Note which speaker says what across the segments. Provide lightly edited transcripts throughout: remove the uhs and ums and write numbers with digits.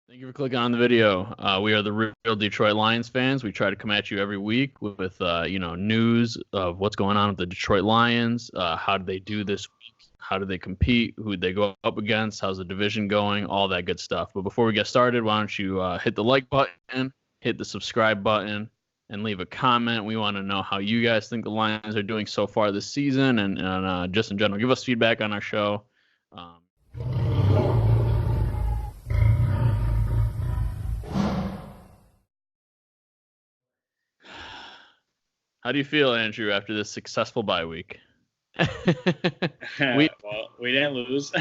Speaker 1: Thank you for clicking on the video. We are the Real Detroit Lions fans. We try to come at you every week with news of what's going on with the Detroit Lions. How did they do this week? How do they compete? Who did they go up against? How's the division going? All that good stuff. But before we get started, why don't you hit the like button, hit the subscribe button, and leave a comment. We want to know how you guys think the Lions are doing so far this season, and just in general, give us feedback on our show. How do you feel, Andrew, after this successful bye week?
Speaker 2: Well, we didn't lose.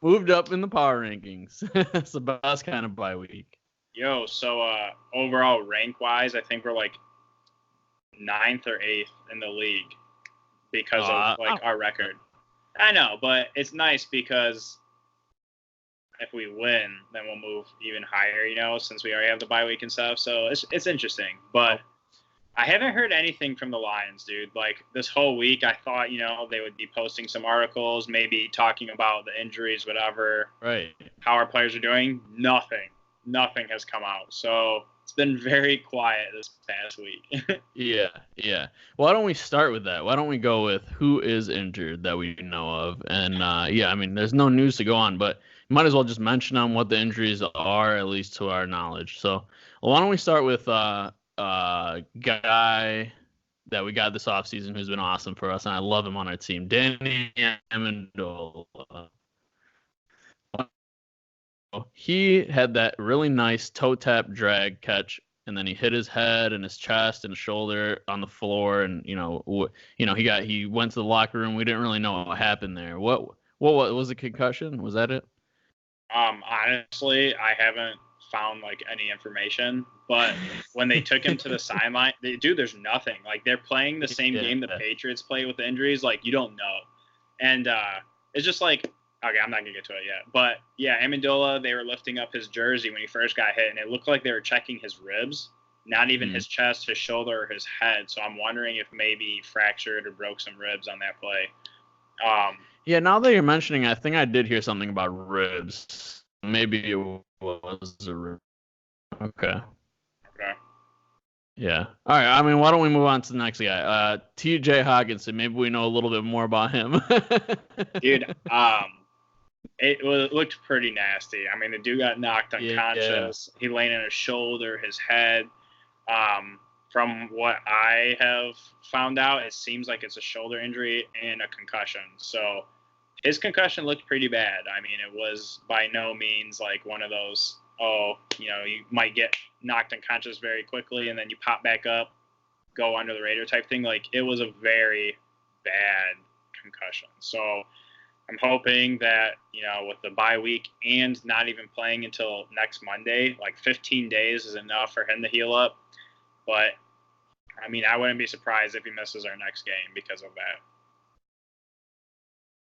Speaker 1: Moved up in the power rankings. It's the best kind of bye week.
Speaker 2: So overall rank-wise, I think we're like 9th or 8th in the league because of our record. I know, but it's nice because if we win, then we'll move even higher, since we already have the bye week and stuff. So it's interesting, but I haven't heard anything from the Lions, dude. Like, this whole week, I thought, they would be posting some articles, maybe talking about the injuries, whatever.
Speaker 1: Right.
Speaker 2: How our players are doing. Nothing has come out. So it's been very quiet this past week.
Speaker 1: Yeah. Why don't we start with that? Why don't we go with who is injured that we know of? And, there's no news to go on, but you might as well just mention them, what the injuries are, at least to our knowledge. So why don't we start with guy that we got this offseason who's been awesome for us, and I love him on our team, Danny Amendola. He had that really nice toe tap drag catch, and then he hit his head and his chest and his shoulder on the floor, and he went to the locker room. We didn't really know what happened there. What was the concussion? Was that it?
Speaker 2: Honestly, I haven't found any information, but when they took him to the sideline, there's nothing. Like, they're playing the same game the Patriots play with the injuries. Like, you don't know, and it's just like, okay, I'm not gonna get to it yet, but yeah, Amendola, they were lifting up his jersey when he first got hit, and it looked like they were checking his ribs, not even his chest, his shoulder, or his head. So I'm wondering if maybe he fractured or broke some ribs on that play.
Speaker 1: Yeah, now that you're mentioning, I think I did hear something about ribs. Maybe it was a rib. Okay. Yeah. All right. I mean, why don't we move on to the next guy? T.J. Hockenson. Maybe we know a little bit more about him.
Speaker 2: Dude, it looked pretty nasty. I mean, the dude got knocked unconscious. Yeah. He laid on his shoulder, his head. From what I have found out, it seems like it's a shoulder injury and a concussion. So his concussion looked pretty bad. I mean, it was by no means like one of those, you might get knocked unconscious very quickly and then you pop back up, go under the radar type thing. Like, it was a very bad concussion. So I'm hoping that, with the bye week and not even playing until next Monday, like 15 days is enough for him to heal up. But, I mean, I wouldn't be surprised if he misses our next game because of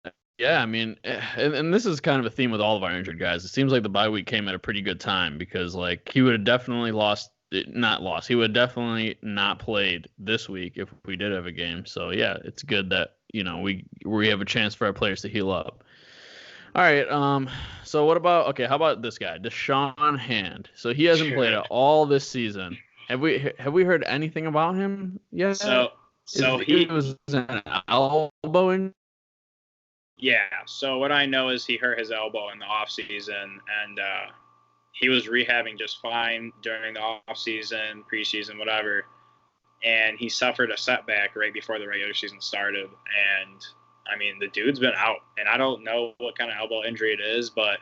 Speaker 2: that.
Speaker 1: Yeah, I mean, and this is kind of a theme with all of our injured guys. It seems like the bye week came at a pretty good time because, like, he would have definitely he would have definitely not played this week if we did have a game. So, yeah, it's good that, we have a chance for our players to heal up. All right, so how about this guy, Deshaun Hand? So he hasn't played at all this season. Have we heard anything about him yet?
Speaker 2: So he
Speaker 1: was an elbow injury.
Speaker 2: Yeah. So what I know is he hurt his elbow in the off season, and he was rehabbing just fine during the off season, preseason, whatever. And he suffered a setback right before the regular season started. And I mean, the dude's been out, and I don't know what kind of elbow injury it is, but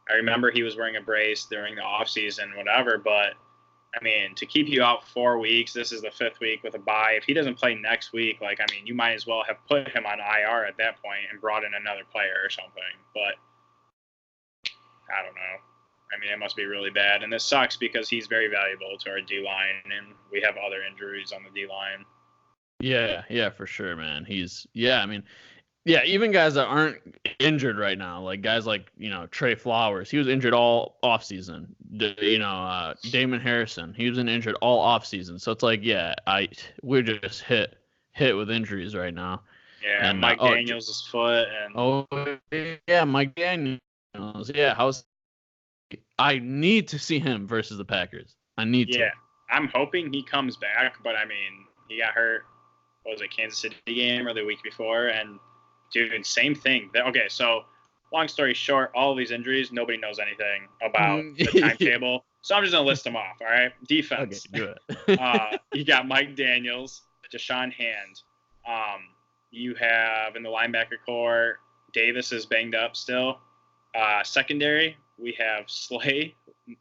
Speaker 2: I remember he was wearing a brace during the off season, whatever. But I mean, to keep you out 4 weeks, this is the 5th week with a bye. If he doesn't play next week, you might as well have put him on IR at that point and brought in another player or something. But I don't know. I mean, it must be really bad. And this sucks because he's very valuable to our D-line, and we have other injuries on the D-line.
Speaker 1: Yeah, for sure, man. Even guys that aren't injured right now, like guys like, Trey Flowers, he was injured all offseason. Damon Harrison, he was injured all offseason. So it's like, we're just hit with injuries right now.
Speaker 2: Yeah, and Mike Daniels' foot.
Speaker 1: Mike Daniels. Yeah, how's I need to see him versus the Packers. I need to.
Speaker 2: Yeah, I'm hoping he comes back, but I mean, he got hurt. What was it, Kansas City game or the week before? And dude, same thing. Okay, so long story short, all of these injuries, nobody knows anything about the timetable. So I'm just gonna list them off. All right, defense.
Speaker 1: Okay, do it.
Speaker 2: You got Mike Daniels, Deshaun Hand. You have in the linebacker core, Davis is banged up still. Secondary, we have Slay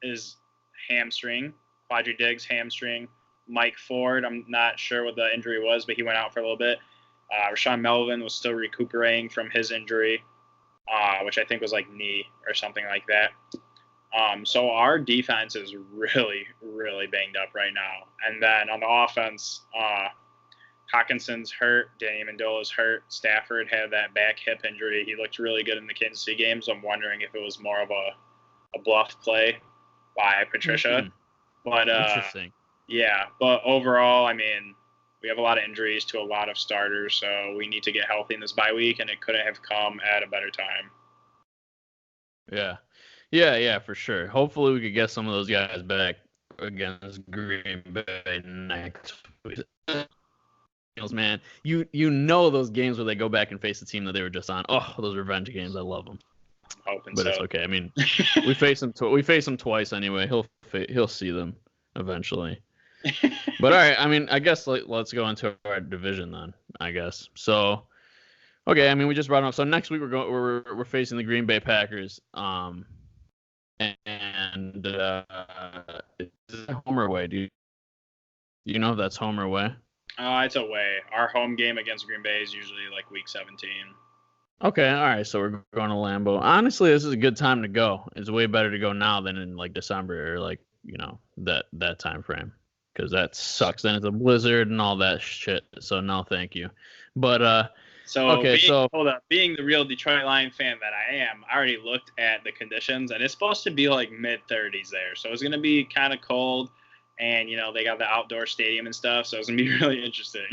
Speaker 2: is hamstring, Quadri Diggs hamstring, Mike Ford, I'm not sure what the injury was, but he went out for a little bit. Rashawn Melvin was still recuperating from his injury, which I think was like knee or something like that. So our defense is really, really banged up right now. And then on the offense, Hawkinson's hurt, Danny Amendola's hurt, Stafford had that back hip injury. He looked really good in the Kansas City game, so I'm wondering if it was more of a bluff play by Patricia. But
Speaker 1: interesting.
Speaker 2: Yeah, but overall, I mean, we have a lot of injuries to a lot of starters, so we need to get healthy in this bye week, and it couldn't have come at a better time.
Speaker 1: Yeah, for sure. Hopefully we could get some of those guys back against Green Bay next week. Man, you know those games where they go back and face the team that they were just on. Oh, those revenge games, I love them.
Speaker 2: I'm hoping
Speaker 1: but
Speaker 2: so.
Speaker 1: It's okay. I mean, we face him twice anyway. He'll see them eventually. But all right, I mean, I guess let's go into our division then. I guess so. Okay, I mean, we just brought it up. So next week we're facing the Green Bay Packers. And is it home or away? Do you know if that's home or away?
Speaker 2: It's away. Our home game against Green Bay is usually like week 17.
Speaker 1: Okay, all right. So we're going to Lambeau. Honestly, this is a good time to go. It's way better to go now than in like December or like that time frame, because that sucks. Then it's a blizzard and all that shit. So no, thank you. But
Speaker 2: hold up. Being the real Detroit Lion fan that I am, I already looked at the conditions, and it's supposed to be like mid-30s there. So it's gonna be kind of cold. And, they got the outdoor stadium and stuff, so it's going to be really interesting.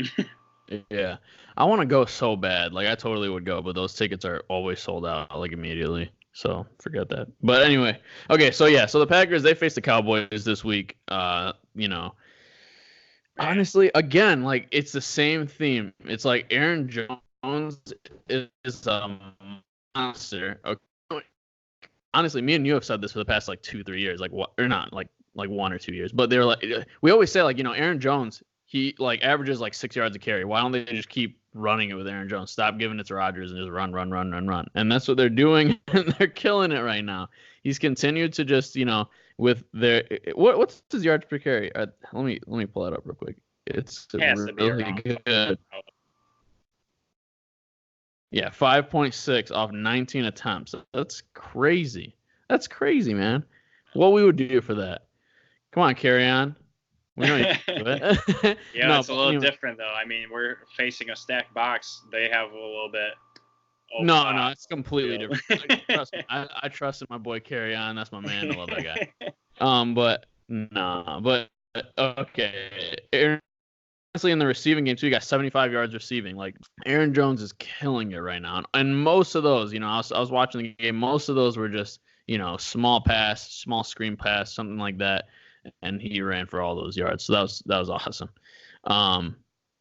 Speaker 1: Yeah. I want to go so bad. Like, I totally would go, but those tickets are always sold out, like, immediately. So, forget that. But anyway. Okay, so the Packers, they face the Cowboys this week. Honestly, again, like, it's the same theme. It's like Aaron Jones is a monster. Okay. Honestly, me and you have said this for the past, like, 2-3 years. Like, what? Or not, like 1 or 2 years, but they're like, we always say, like, Aaron Jones, he like averages like 6 yards a carry. Why don't they just keep running it with Aaron Jones? Stop giving it to Rodgers and just run. And that's what they're doing, and they're killing it right now. He's continued to just, with their what's his yards per carry? Let me pull that up real quick. It's really good. Yeah, 5.6 off 19 attempts. That's crazy. That's crazy, man. What we would do for that? Come on, carry on. We know you do it.
Speaker 2: Yeah, no, it's a little different though. I mean, we're facing a stacked box. They have a little bit.
Speaker 1: No, it's completely different. Trust me, I trusted my boy Carry On. That's my man. I love that guy. But okay. Honestly, in the receiving game too, you got 75 yards receiving. Like, Aaron Jones is killing it right now, and most of those, I was watching the game. Most of those were just, small pass, small screen pass, something like that, and he ran for all those yards. So that was awesome.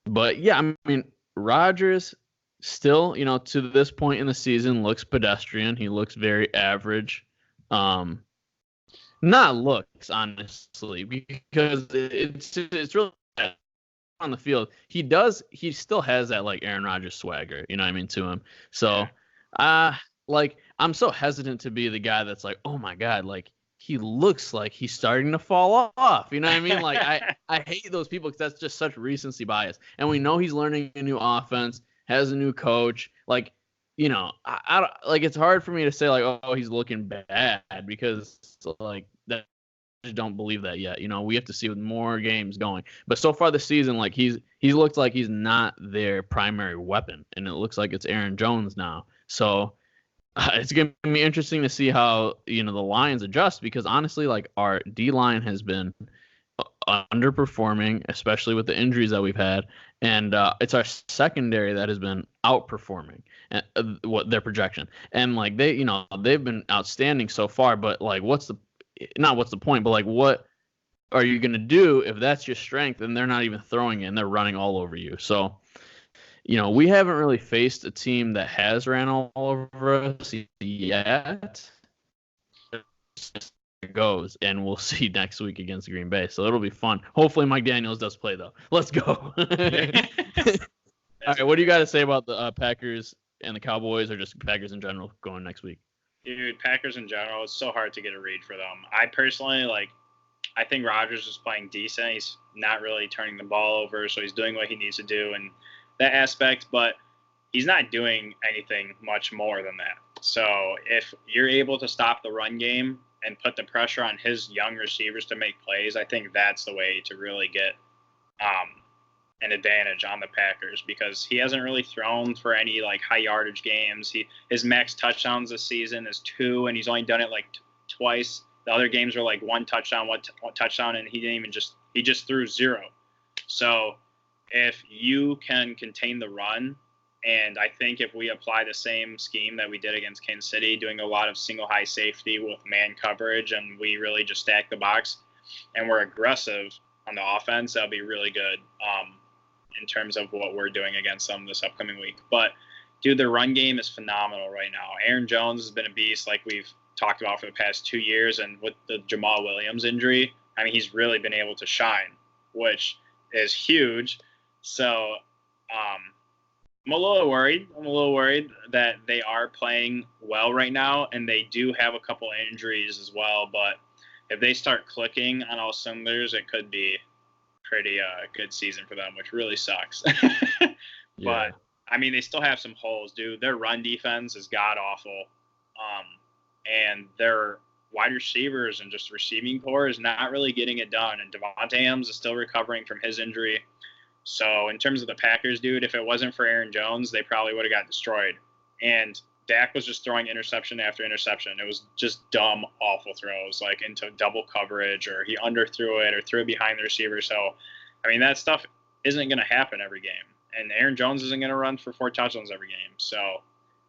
Speaker 1: But yeah, I mean, Rodgers still, to this point in the season, looks pedestrian. He looks very average. Not looks, honestly, because it's really on the field. He still has that, like, Aaron Rodgers swagger, to him. So, I'm so hesitant to be the guy that's like, oh my God, like, he looks like he's starting to fall off. You know what I mean? Like, I hate those people because that's just such recency bias. And we know he's learning a new offense, has a new coach. Like, I don't, like, it's hard for me to say, like, oh, he's looking bad, because, like, that, I just don't believe that yet. We have to see with more games going. But so far this season, like, he's looked like he's not their primary weapon, and it looks like it's Aaron Jones now. So it's going to be interesting to see how, the Lions adjust, because honestly, like, our D-line has been underperforming, especially with the injuries that we've had. And it's our secondary that has been outperforming what their projection. And, like, they've been outstanding so far, but, like, what's not what's the point, but like what are you going to do if that's your strength and they're not even throwing it and they're running all over you? So, we haven't really faced a team that has ran all over us yet. It goes, and we'll see next week against Green Bay. So it'll be fun. Hopefully Mike Daniels does play, though. Let's go. All right, what do you got to say about the Packers and the Cowboys, or just Packers in general going next week?
Speaker 2: Dude, Packers in general, it's so hard to get a read for them. I personally, I think Rodgers is playing decent. He's not really turning the ball over, so he's doing what he needs to do in that aspect, but he's not doing anything much more than that. So if you're able to stop the run game and put the pressure on his young receivers to make plays, I think that's the way to really get an advantage on the Packers, because he hasn't really thrown for any high yardage games. His max touchdowns this season is 2, and he's only done it twice. The other games were one touchdown, one touchdown, and he just threw 0. So if you can contain the run, and I think if we apply the same scheme that we did against Kansas City, doing a lot of single high safety with man coverage, and we really just stack the box, and we're aggressive on the offense, that'll be really good in terms of what we're doing against them this upcoming week. But, dude, the run game is phenomenal right now. Aaron Jones has been a beast like we've talked about for the past 2 years, and with the Jamal Williams injury, I mean, he's really been able to shine, which is huge. So I'm a little worried that they are playing well right now, and they do have a couple injuries as well. But if they start clicking on all cylinders, it could be pretty good season for them, which really sucks. But I mean, they still have some holes, dude. Their run defense is god awful, and their wide receivers and just receiving core is not really getting it done. And Devontae Adams is still recovering from his injury. So in terms of the Packers, dude, if it wasn't for Aaron Jones, they probably would have got destroyed. And Dak was just throwing interception after interception. It was just dumb, awful throws, into double coverage, or he underthrew it or threw it behind the receiver. So, I mean, that stuff isn't going to happen every game. And Aaron Jones isn't going to run for 4 touchdowns every game. So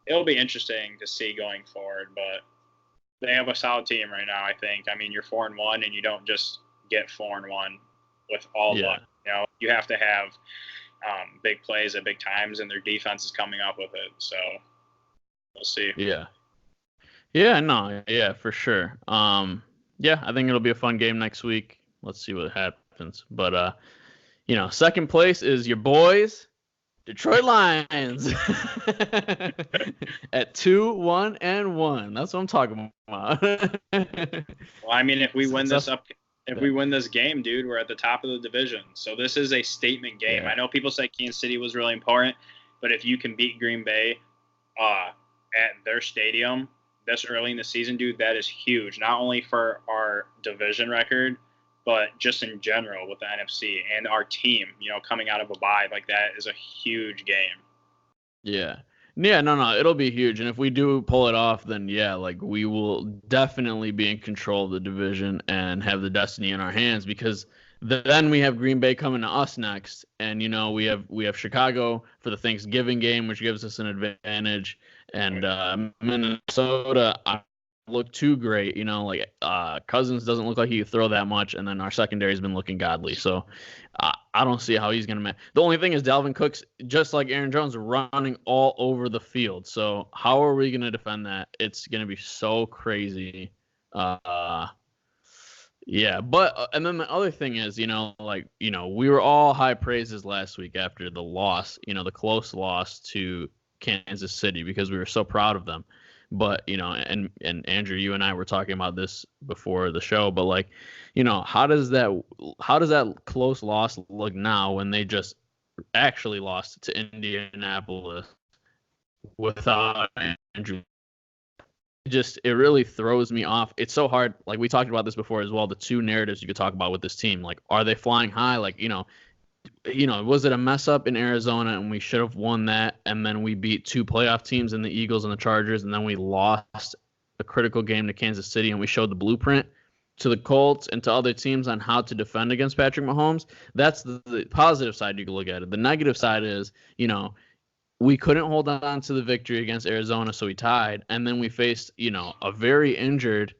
Speaker 2: it'll be interesting to see going forward. But they have a solid team right now, I think. I mean, you're 4-1, and you don't just get 4-1 with all luck. You have to have big plays at big times, and their defense is coming up with it. So we'll see.
Speaker 1: Yeah, for sure. I think it'll be a fun game next week. Let's see what happens. But second place is your boys, Detroit Lions, at 2-1-1. That's what I'm talking about.
Speaker 2: Well, I mean, if we win this game, dude, we're at the top of the division. So this is a statement game. I know people say Kansas City was really important, but if you can beat Green Bay at their stadium this early in the season, dude, that is huge. Not only for our division record, but just in general with the NFC and our team, coming out of a bye, that is a huge game.
Speaker 1: Yeah, no, it'll be huge. And if we do pull it off, then we will definitely be in control of the division and have the destiny in our hands, because then we have Green Bay coming to us next. And, we have Chicago for the Thanksgiving game, which gives us an advantage. And Minnesota look too great. Cousins doesn't look like he could throw that much. And then our secondary has been looking godly. So I don't see how he's going to The only thing is Dalvin Cook's, just like Aaron Jones, running all over the field. So how are we going to defend that? It's going to be so crazy. Yeah, but and then the other thing is, we were all high praises last week after the loss, the close loss to Kansas City, because we were so proud of them. But, and Andrew, you and I were talking about this before the show, but how does that close loss look now when they just actually lost to Indianapolis without Andrew? It really throws me off. It's so hard. We talked about this before as well. The two narratives you could talk about with this team, are they flying high? Was it a mess up in Arizona and we should have won that, and then we beat 2 playoff teams in the Eagles and the Chargers, and then we lost a critical game to Kansas City, and we showed the blueprint to the Colts and to other teams on how to defend against Patrick Mahomes? That's the positive side you can look at it. The negative side is, we couldn't hold on to the victory against Arizona, so we tied, and then we faced, a very injured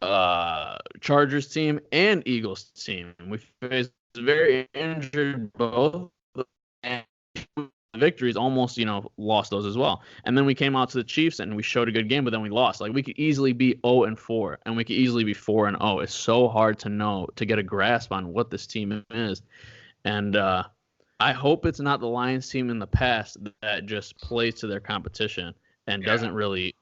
Speaker 1: Chargers team and Eagles team. We faced very injured both, and victories almost, lost those as well. And then we came out to the Chiefs and we showed a good game, but then we lost. Like we could easily be 0-4, and we could easily be 4-0. It's so hard to get a grasp on what this team is. And I hope it's not the Lions team in the past that just plays to their competition and doesn't really,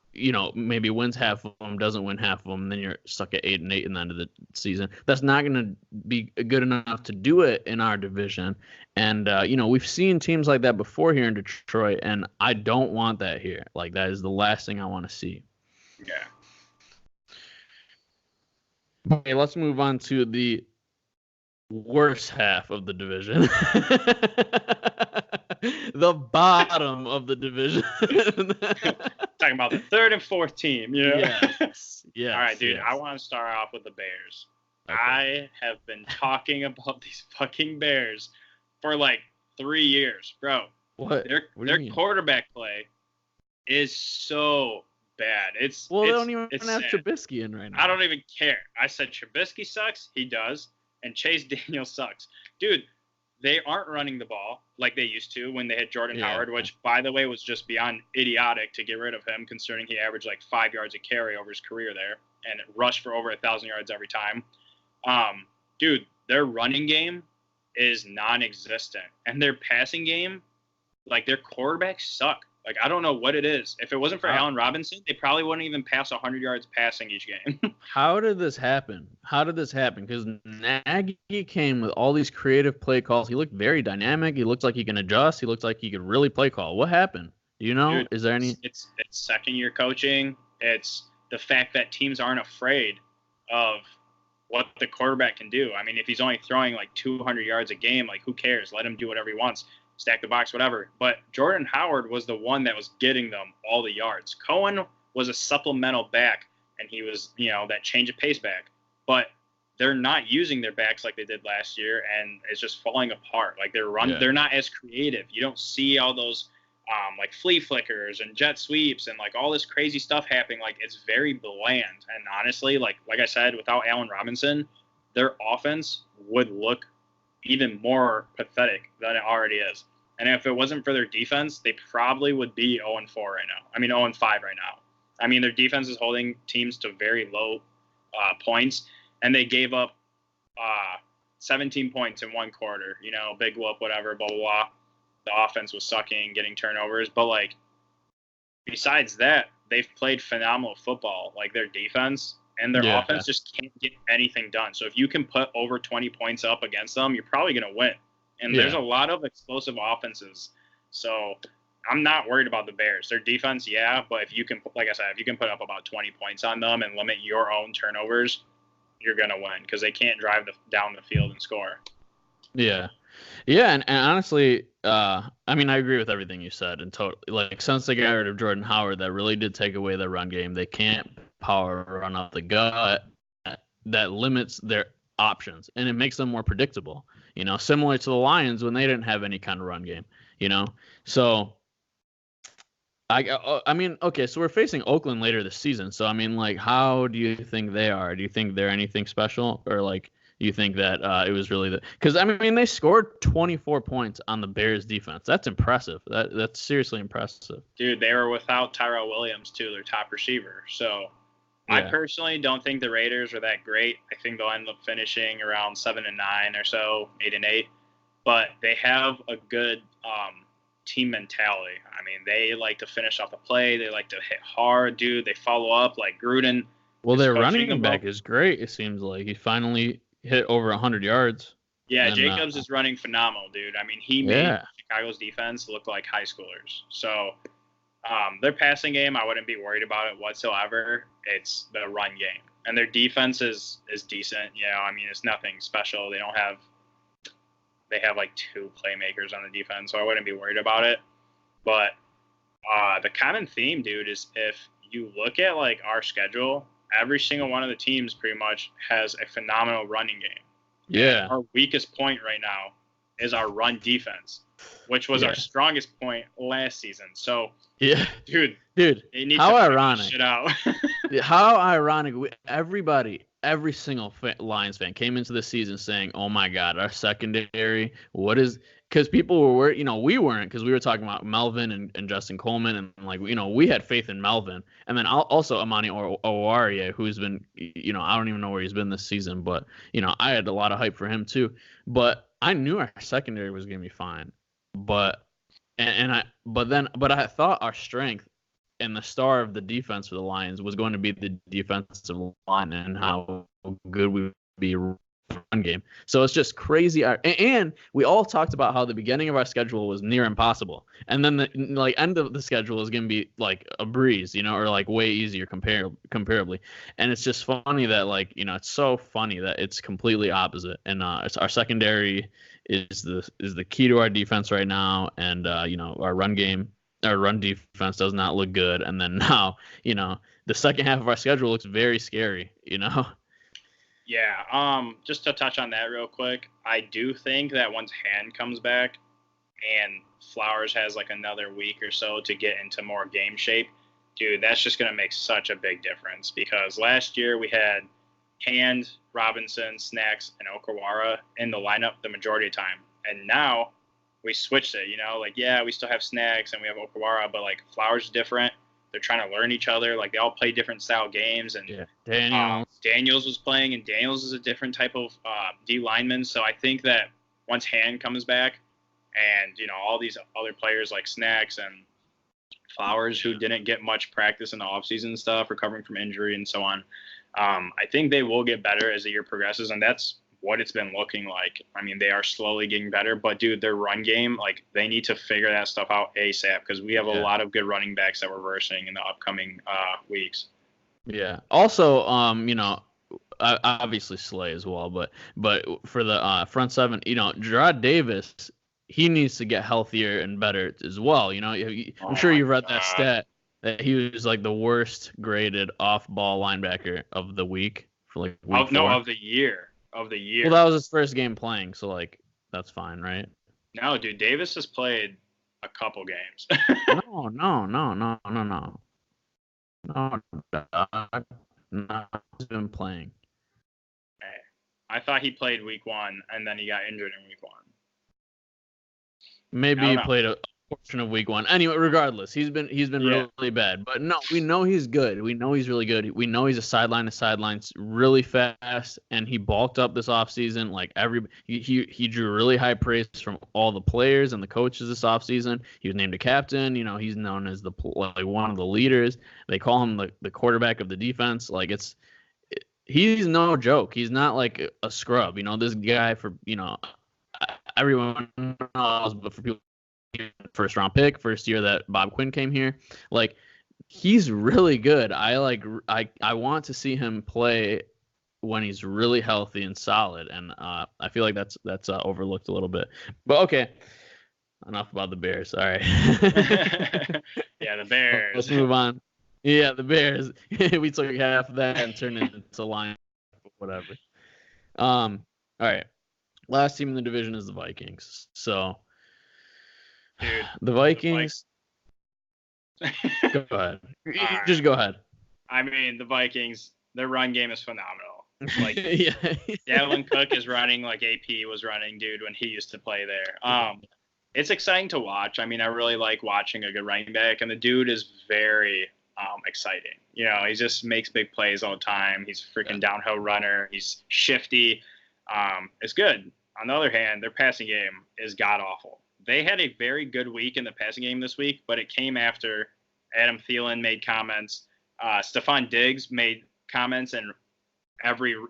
Speaker 1: maybe wins half of them, doesn't win half of them, and then you're stuck at 8-8 in the end of the season. That's not going to be good enough to do it in our division. And, we've seen teams like that before here in Detroit, and I don't want that here. Like, that is the last thing I want to see.
Speaker 2: Yeah.
Speaker 1: Okay, let's move on to the worst half of the division. The bottom of the division.
Speaker 2: Talking about the third and fourth team,
Speaker 1: Yes.
Speaker 2: All right, dude, I want to start off with the Bears. Okay. I have been talking about these fucking Bears for like 3 years, bro.
Speaker 1: What?
Speaker 2: Their quarterback play is so bad.
Speaker 1: They don't even have sad. Trubisky in right now.
Speaker 2: I don't even care. I said Trubisky sucks. He does. And Chase Daniel sucks. Dude, they aren't running the ball like they used to when they had Jordan Howard, which, by the way, was just beyond idiotic to get rid of him, considering he averaged like 5 yards a carry over his career there and rushed for over 1,000 yards every time. Dude, their running game is non-existent. And their passing game, like their quarterbacks suck. Like, I don't know what it is. If it wasn't for Allen Robinson, they probably wouldn't even pass 100 yards passing each game.
Speaker 1: How did this happen? Because Nagy came with all these creative play calls. He looked very dynamic. He looked like he can adjust. He looked like he could really play call. What happened? Do you know?
Speaker 2: Dude,
Speaker 1: is there any?
Speaker 2: It's second-year coaching. It's the fact that teams aren't afraid of what the quarterback can do. I mean, if he's only throwing like 200 yards a game, like who cares? Let him do whatever he wants. Stack the box, whatever. But Jordan Howard was the one that was getting them all the yards. Cohen was a supplemental back, and he was, that change of pace back. But they're not using their backs like they did last year, and it's just falling apart. Like they're not as creative. You don't see all those like flea flickers and jet sweeps and like all this crazy stuff happening. Like it's very bland. And honestly, like I said, without Allen Robinson, their offense would look even more pathetic than it already is. And if it wasn't for their defense, they probably would be 0-4 right now. I mean, 0-5 right now. I mean, their defense is holding teams to very low points, and they gave up 17 points in one quarter. Big whoop, whatever, blah, blah, blah. The offense was sucking, getting turnovers. But, like, besides that, they've played phenomenal football. Like, their defense and their offense just can't get anything done. So if you can put over 20 points up against them, you're probably going to win. And there's a lot of explosive offenses. So I'm not worried about the Bears. Their defense, but if you can, like I said, if you can put up about 20 points on them and limit your own turnovers, you're going to win because they can't drive down the field and score.
Speaker 1: Yeah. Yeah, and honestly, I mean, I agree with everything you said. And totally, like, since they got rid of Jordan Howard, that really did take away their run game. They can't power run up the gut. That limits their options, and it makes them more predictable. Similar to the Lions when they didn't have any kind of run game. So I mean, okay, so we're facing Oakland later this season. So I mean, like, how do you think they are? Do you think they're anything special, or like? Do you think that it was really because I mean they scored 24 points on the Bears defense. That's impressive. That's seriously impressive. Dude,
Speaker 2: they were without Tyrell Williams too, their top receiver. So I personally don't think the Raiders are that great. I think they'll end up finishing around 7-9 or so, 8-8. But they have a good team mentality. I mean, they like to finish off the play. They like to hit hard, dude. They follow up like Gruden.
Speaker 1: Well, their running back is great. It seems like he finally hit over 100 yards.
Speaker 2: Yeah, Jacobs is running phenomenal, dude. I mean, he made Chicago's defense look like high schoolers. So their passing game, I wouldn't be worried about it whatsoever. It's the run game. And their defense is decent. I mean, it's nothing special. They have like 2 playmakers on the defense, so I wouldn't be worried about it. But the common theme, dude, is if you look at like our schedule, every single one of the teams pretty much has a phenomenal running game.
Speaker 1: Yeah.
Speaker 2: And our weakest point right now is our run defense, which was our strongest point last season. So,
Speaker 1: dude,
Speaker 2: it needs
Speaker 1: how
Speaker 2: to
Speaker 1: ironic.
Speaker 2: shit out.
Speaker 1: How ironic! Every single Lions fan came into the season saying, "Oh my God, our secondary, what is?" Because people were, we weren't, because we were talking about Melvin and Justin Coleman, and like, we had faith in Melvin, and then also Amani Owarie, who's been, I don't even know where he's been this season, but I had a lot of hype for him too. But I knew our secondary was gonna be fine, but but I thought our strength and the star of the defense for the Lions was going to be the defensive line and how good we would be run game. So it's just crazy. And we all talked about how the beginning of our schedule was near impossible, and then the end of the schedule is going to be like a breeze, or like way easier comparably. And it's just funny that it's so funny that it's completely opposite. And our secondary is the key to our defense right now, and our run game. Our run defense does not look good, and then now, the second half of our schedule looks very scary.
Speaker 2: Yeah. Just to touch on that real quick, I do think that once Hand comes back, and Flowers has like another week or so to get into more game shape, dude, that's just gonna make such a big difference. Because last year we had Hand, Robinson, Snacks, and Okawara in the lineup the majority of the time, and now we switched it, we still have Snacks and we have Okawara, but like Flowers is different. They're trying to learn each other. Like they all play different style games, and Daniels was playing, and Daniels is a different type of D lineman. So I think that once Hand comes back, and all these other players like Snacks and Flowers who didn't get much practice in the offseason stuff, recovering from injury and so on, I think they will get better as the year progresses, and that's what it's been looking like. I mean, they are slowly getting better, but dude, their run game, like they need to figure that stuff out ASAP, because we have a lot of good running backs that we're versing in the upcoming weeks.
Speaker 1: Yeah. Also, obviously Slay as well, but for the front seven, Gerard Davis, he needs to get healthier and better as well. I'm sure you read that stat that he was like the worst graded off-ball linebacker of the week for like week 4.
Speaker 2: Of the year.
Speaker 1: Well, that was his first game playing, so like that's fine, right?
Speaker 2: No, dude, Davis has played a couple games.
Speaker 1: No, he's been playing.
Speaker 2: Hey, I thought he played week 1 and then he got injured in week 1.
Speaker 1: Maybe he played a portion of week 1. Anyway, regardless, he's been really bad. But no, we know he's good. We know he's really good. We know he's a sideline to sideline really fast, and he bulked up this offseason. Like he drew really high praise from all the players and the coaches this offseason. He was named a captain. He's known as one of the leaders. They call him the quarterback of the defense. Like he's no joke. He's not like a scrub. This guy for everyone knows, but for people. First round pick, first year that Bob Quinn came here. Like he's really good. I want to see him play when he's really healthy and solid, and I feel like that's overlooked a little bit. But okay, enough about the Bears. All right.
Speaker 2: Yeah, the Bears.
Speaker 1: Let's move on. Yeah, the Bears. We took half of that and turned it into line, whatever. All right. Last team in the division is the Vikings. So.
Speaker 2: Dude,
Speaker 1: the Vikings. Go ahead. Just go ahead.
Speaker 2: I mean, the Vikings, their run game is phenomenal. Like, Dalvin Cook is running like AP was running, dude, when he used to play there. It's exciting to watch. I mean, I really like watching a good running back, and the dude is very exciting. He just makes big plays all the time. He's a freaking downhill runner. He's shifty. It's good. On the other hand, their passing game is god-awful. They had a very good week in the passing game this week, but it came after Adam Thielen made comments. Stephon Diggs made comments, and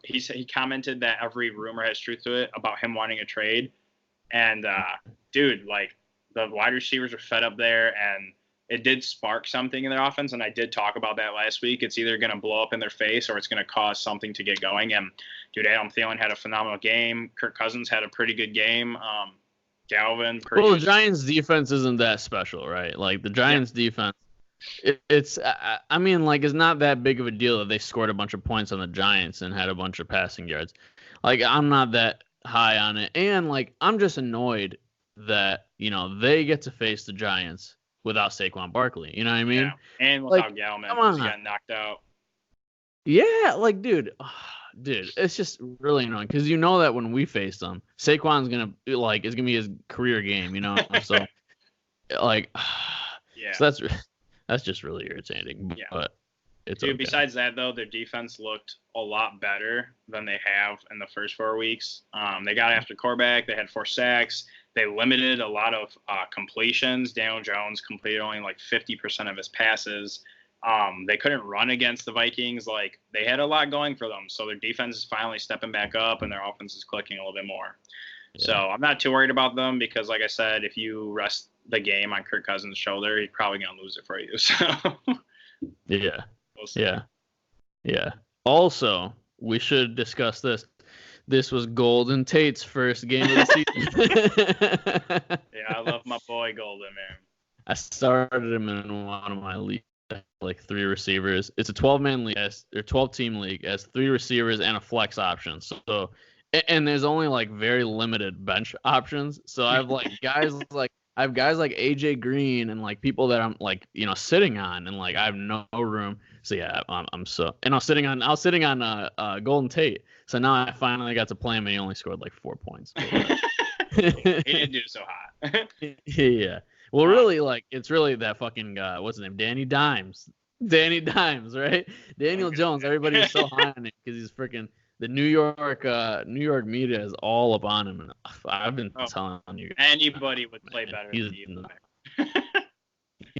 Speaker 2: he commented that every rumor has truth to it about him wanting a trade. And dude, like the wide receivers are fed up there, and it did spark something in their offense. And I did talk about that last week. It's either going to blow up in their face or it's going to cause something to get going. And dude, Adam Thielen had a phenomenal game. Kirk Cousins had a pretty good game. Galvin.
Speaker 1: Well, the Giants' defense isn't that special, right? Like the Giants' defense, it's not that big of a deal that they scored a bunch of points on the Giants and had a bunch of passing yards. Like I'm not that high on it, and like I'm just annoyed that they get to face the Giants without Saquon Barkley. You know what I mean?
Speaker 2: Yeah. And without Gallman, he got knocked out.
Speaker 1: Yeah, like, dude, it's just really annoying because you know that when we face them, Saquon's gonna it's gonna be his career game, you know. So like,
Speaker 2: Yeah.
Speaker 1: so that's just really irritating.
Speaker 2: Yeah.
Speaker 1: But it's
Speaker 2: Dude,
Speaker 1: okay.
Speaker 2: besides that, though, their defense looked a lot better than they have in the first 4 weeks. They got after quarterback. They had 4 sacks. They limited a lot of completions. Daniel Jones completed only like 50% of his passes. They couldn't run against the Vikings. Like, they had a lot going for them. So their defense is finally stepping back up, and their offense is clicking a little bit more. Yeah. So I'm not too worried about them because, like I said, if you rest the game on Kirk Cousins' shoulder, he's probably going to lose it for you. So
Speaker 1: yeah. Yeah. Yeah. Also, we should discuss this. This was Golden Tate's first game of the
Speaker 2: season. Yeah, I love my boy Golden, man.
Speaker 1: I started him in one of my leagues, like 3 receivers. It's a 12-man league, or 12-team league, has 3 receivers and a flex option. So, and there's only like very limited bench options. So I have like guys like AJ Green and like people that I'm like, you know, sitting on, and like I have no room. So yeah, I'm so, and I was sitting on Golden Tate. So now I finally got to play him, and he only scored like 4 points.
Speaker 2: He didn't do so hot.
Speaker 1: Yeah. Well, really, like, it's really that fucking what's his name, Danny Dimes, right? Daniel Jones. Everybody is so high on him because he's freaking. The New York media is all up on him, and I've been telling you.
Speaker 2: Anybody would play better than you.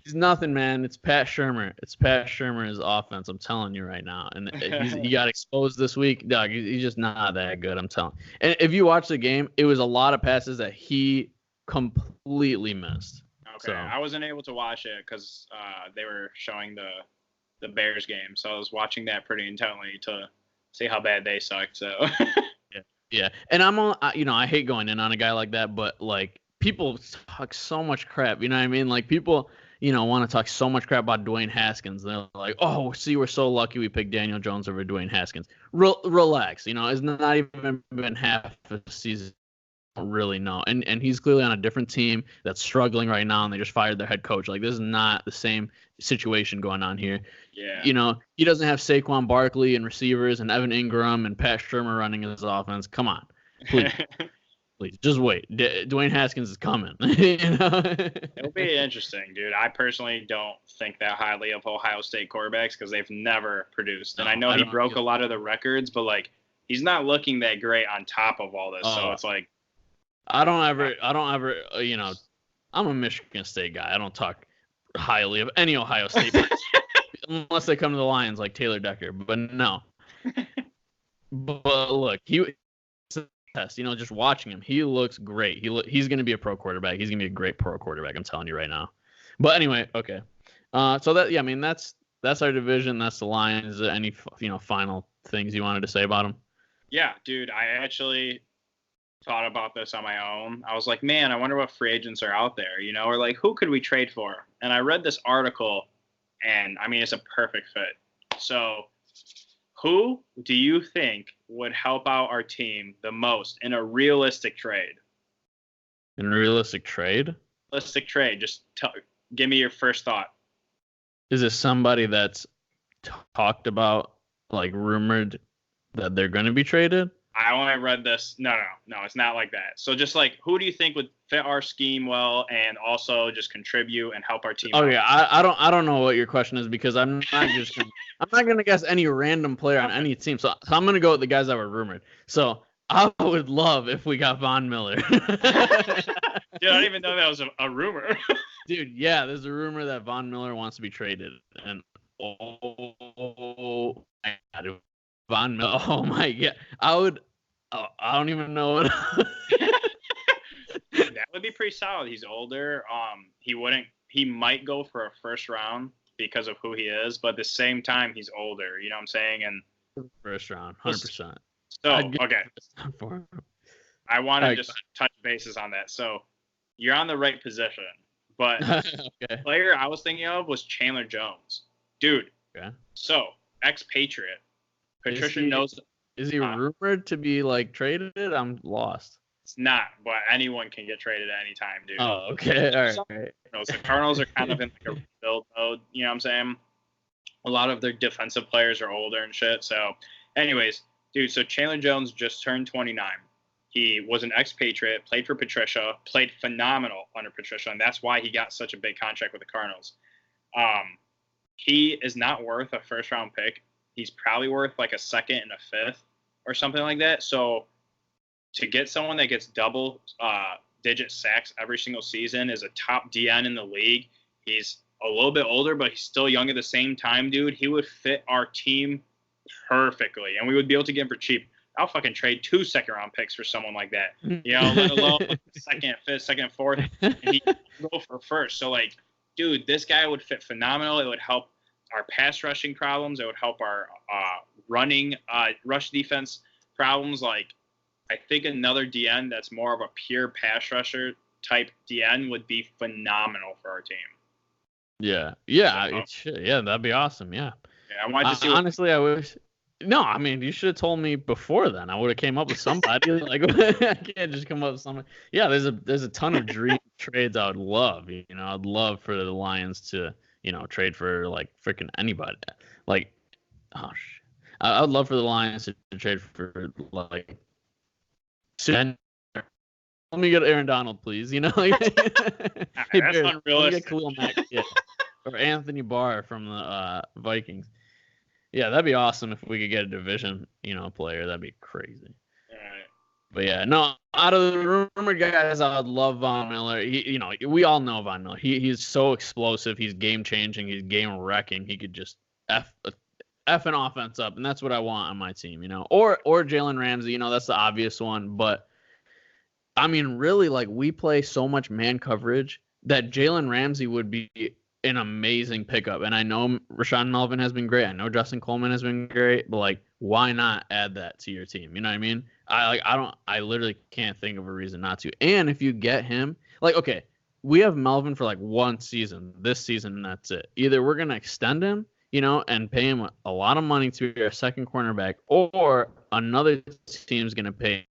Speaker 1: He's nothing, man. It's Pat Shurmur. It's Pat Shurmur's offense. I'm telling you right now. And he got exposed this week. Dog, he's just not that good, I'm telling you. And if you watch the game, it was a lot of passes that he completely missed.
Speaker 2: Okay, so I wasn't able to watch it because they were showing the Bears game. So I was watching that pretty intently to see how bad they sucked. So
Speaker 1: yeah. And I hate going in on a guy like that, but like people talk so much crap. You know what I mean? Like people, want to talk so much crap about Dwayne Haskins. They're like, oh, see, we're so lucky we picked Daniel Jones over Dwayne Haskins. Relax. It's not even been half a season. Really know, and he's clearly on a different team that's struggling right now, and they just fired their head coach. Like, this is not the same situation going on here.
Speaker 2: Yeah.
Speaker 1: He doesn't have Saquon Barkley and receivers and Evan Ingram and Pat Shurmur running his offense. Come on, please, just wait. Dwayne Haskins is coming.
Speaker 2: It'll be interesting, dude. I personally don't think that highly of Ohio State quarterbacks because they've never produced, and I know he broke a lot of the records, but like he's not looking that great on top of all this. So it's like.
Speaker 1: I don't ever, I'm a Michigan State guy. I don't talk highly of any Ohio State unless they come to the Lions like Taylor Decker. But no. But look, just watching him, he looks great. He's going to be a pro quarterback. He's going to be a great pro quarterback. I'm telling you right now. But anyway, okay. So that's our division. That's the Lions. Is there any final things you wanted to say about them?
Speaker 2: Yeah, dude. I actually thought about this on my own. I was like, man, I wonder what free agents are out there, or like, who could we trade for? And I read this article, and I mean, it's a perfect fit. So who do you think would help out our team the most in a realistic trade?
Speaker 1: In a realistic trade?
Speaker 2: Realistic trade. Just give me your first thought.
Speaker 1: Is it somebody that's talked about, like rumored that they're going to be traded?
Speaker 2: I only read this. No, it's not like that. So just like, who do you think would fit our scheme well and also just contribute and help our team?
Speaker 1: Oh yeah, I don't know what your question is because I'm not gonna guess any random player on any team. So I'm gonna go with the guys that were rumored. So I would love if we got Von Miller.
Speaker 2: Dude, I don't even know that was a rumor.
Speaker 1: Dude, yeah, there's a rumor that Von Miller wants to be traded, and oh my God, Von Miller. Oh my God, I don't even know what.
Speaker 2: That would be pretty solid. He's older. He might go for a first round because of who he is, but at the same time, he's older. You know what I'm saying? And
Speaker 1: first round, 100%.
Speaker 2: So okay, I want to just touch bases on that. So you're on the right position, but the player I was thinking of was Chandler Jones, dude.
Speaker 1: Okay.
Speaker 2: So ex-Patriot. Patricia knows.
Speaker 1: Is he rumored to be like traded? I'm lost.
Speaker 2: It's not, but anyone can get traded at any time, dude.
Speaker 1: Oh, okay. All right.
Speaker 2: The Cardinals are kind of in like a rebuild mode. You know what I'm saying? A lot of their defensive players are older and shit. So, anyways, dude, so Chandler Jones just turned 29. He was an expatriate, played for Patricia, played phenomenal under Patricia, and that's why he got such a big contract with the Cardinals. He is not worth a first-round pick. He's probably worth like a second and a fifth or something like that. So to get someone that gets double-digit sacks every single season is a top DN in the league. He's a little bit older, but he's still young at the same time, dude. He would fit our team perfectly, and we would be able to get him for cheap. I'll fucking trade 2 second-round picks for someone like that, let alone second, fifth, second, fourth, and he go for first. So, like, dude, this guy would fit phenomenal. It would help our pass rushing problems. It would help our running rush defense problems. Like, I think another DN that's more of a pure pass rusher type DN would be phenomenal for our team.
Speaker 1: Yeah, that'd be awesome. Yeah,
Speaker 2: I wanted to see.
Speaker 1: Honestly, I wish. No, I mean, you should have told me before then. I would have came up with somebody. Like, I can't just come up with somebody. Yeah, there's a ton of dream trades I would love. I'd love for the Lions to, trade for like freaking anybody. Like, oh shit, I would love for the Lions to trade for like. Let me get Aaron Donald, please. Hey,
Speaker 2: that's unrealistic.
Speaker 1: Get Khalil Mack, or Anthony Barr from the Vikings. Yeah, that'd be awesome if we could get a division, player. That'd be crazy.
Speaker 2: All right.
Speaker 1: But yeah, no, out of the rumored guys, I would love Von Miller. We all know Von Miller. He's so explosive. He's game changing. He's game wrecking. He could just F an offense up, and that's what I want on my team, Or Jalen Ramsey, that's the obvious one. But I mean, really, like, we play so much man coverage that Jalen Ramsey would be an amazing pickup. And I know Rashaan Melvin has been great. I know Justin Coleman has been great, but like, why not add that to your team? You know what I mean? I literally can't think of a reason not to. And if you get him, like, okay, we have Melvin for like one season, this season, and that's it. Either we're going to extend him, and pay him a lot of money to be our second cornerback, or another team's going to pay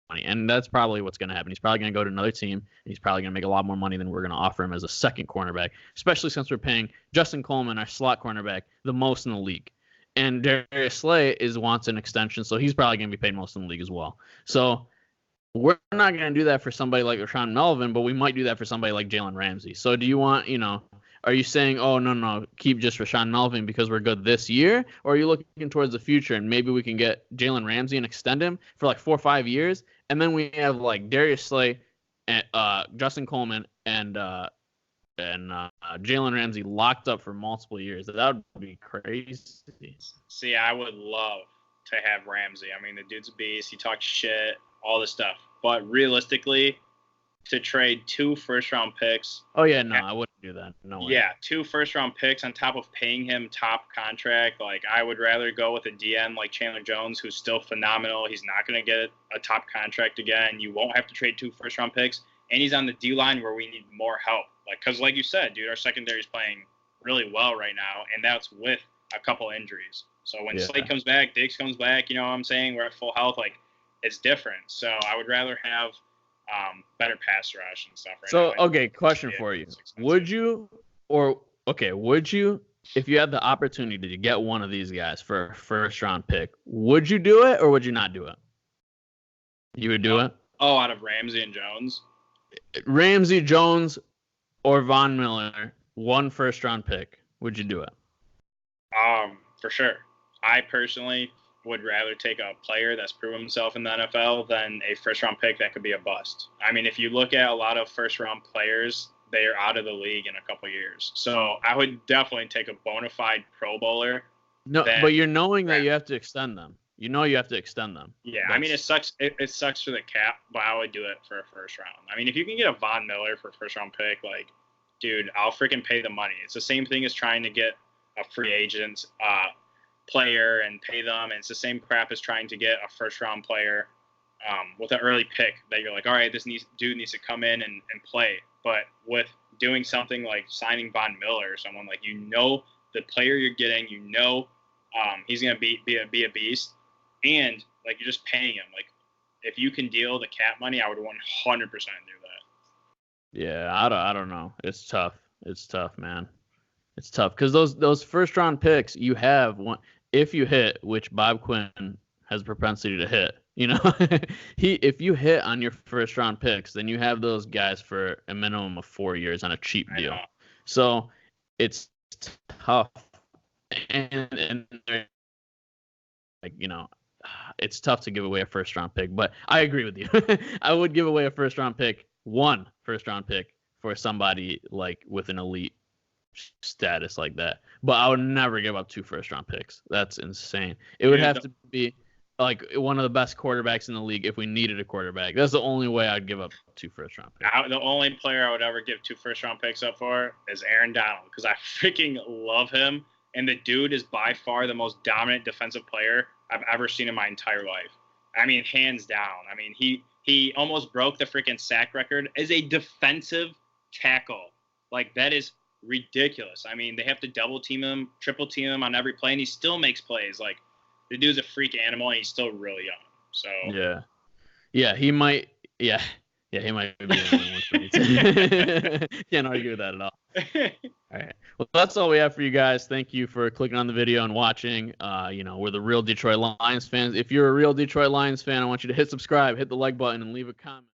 Speaker 1: money. And that's probably what's going to happen. He's probably going to go to another team, and he's probably going to make a lot more money than we're going to offer him as a second cornerback, especially since we're paying Justin Coleman, our slot cornerback, the most in the league. And Darius Slay wants an extension, so he's probably going to be paid most in the league as well. So we're not going to do that for somebody like Rashaan Melvin, but we might do that for somebody like Jalen Ramsey. So do you want, are you saying, oh, no, keep just Rashaan Melvin because we're good this year? Or are you looking towards the future and maybe we can get Jalen Ramsey and extend him for like 4 or 5 years? And then we have like Darius Slay, and Justin Coleman, and Jalen Ramsey locked up for multiple years. That would be crazy.
Speaker 2: See, I would love to have Ramsey. I mean, the dude's a beast. He talks shit, all this stuff. But realistically, to trade 2 first-round picks.
Speaker 1: Oh, yeah, no, I wouldn't do that. No way.
Speaker 2: Yeah, 2 first-round picks on top of paying him top contract. Like, I would rather go with a DN like Chandler Jones, who's still phenomenal. He's not going to get a top contract again. You won't have to trade 2 first-round picks. And he's on the D-line where we need more help. Because like you said, dude, our secondary is playing really well right now, and that's with a couple injuries. So when Slade comes back, Diggs comes back, you know what I'm saying? We're at full health. Like, it's different. So I would rather have better pass rush and stuff right now.
Speaker 1: So, okay, question for you. Would you, if you had the opportunity to get one of these guys for a first-round pick, would you do it or would you not do it? You would do it?
Speaker 2: Oh, out of Ramsey and Jones?
Speaker 1: Ramsey, Jones, or Von Miller, 1 first-round pick. Would you do it?
Speaker 2: For sure. I personally would rather take a player that's proven himself in the NFL than a first-round pick that could be a bust. I mean, if you look at a lot of first-round players, they are out of the league in a couple years. So I would definitely take a bona fide Pro Bowler.
Speaker 1: No, but you're knowing that you have to extend them. You know you have to extend them.
Speaker 2: Yeah, I mean, it sucks. It sucks for the cap, but I would do it for a first round. I mean, if you can get a Von Miller for a first-round pick, like, dude, I'll freaking pay the money. It's the same thing as trying to get a free agent player and pay them. And it's the same crap as trying to get a first-round player with an early pick that you're like, all right, dude needs to come in and play. But with doing something like signing Von Miller or someone, like, the player you're getting, he's going to be a beast. And, like, you're just paying him. Like, if you can deal the cap money, I would 100% do that.
Speaker 1: Yeah, I don't know. It's tough. It's tough, man. It's tough because those first round picks you have one if you hit, which Bob Quinn has a propensity to hit. If you hit on your first round picks, then you have those guys for a minimum of 4 years on a cheap deal. So it's tough, and like it's tough to give away a first round pick. But I agree with you. I would give away a one first round pick for somebody like with an elite status like that. But I would never give up 2 first round picks. That's insane. It would have to be like one of the best quarterbacks in the league if we needed a quarterback. That's the only way I'd give up 2 first round picks.
Speaker 2: The only player I would ever give 2 first round picks up for is Aaron Donald because I freaking love him. And the dude is by far the most dominant defensive player I've ever seen in my entire life. I mean, hands down. I mean, he almost broke the freaking sack record as a defensive tackle. Like, that is ridiculous. I mean, they have to double team him, triple team him on every play, and he still makes plays. Like, the dude's a freak animal, and he's still really young. So
Speaker 1: he might be the only one for me too. Can't argue with that at all. All right. Well, that's all we have for you guys. Thank you for clicking on the video and watching. We're the real Detroit Lions fans. If you're a real Detroit Lions fan, I want you to hit subscribe, hit the like button, and leave a comment.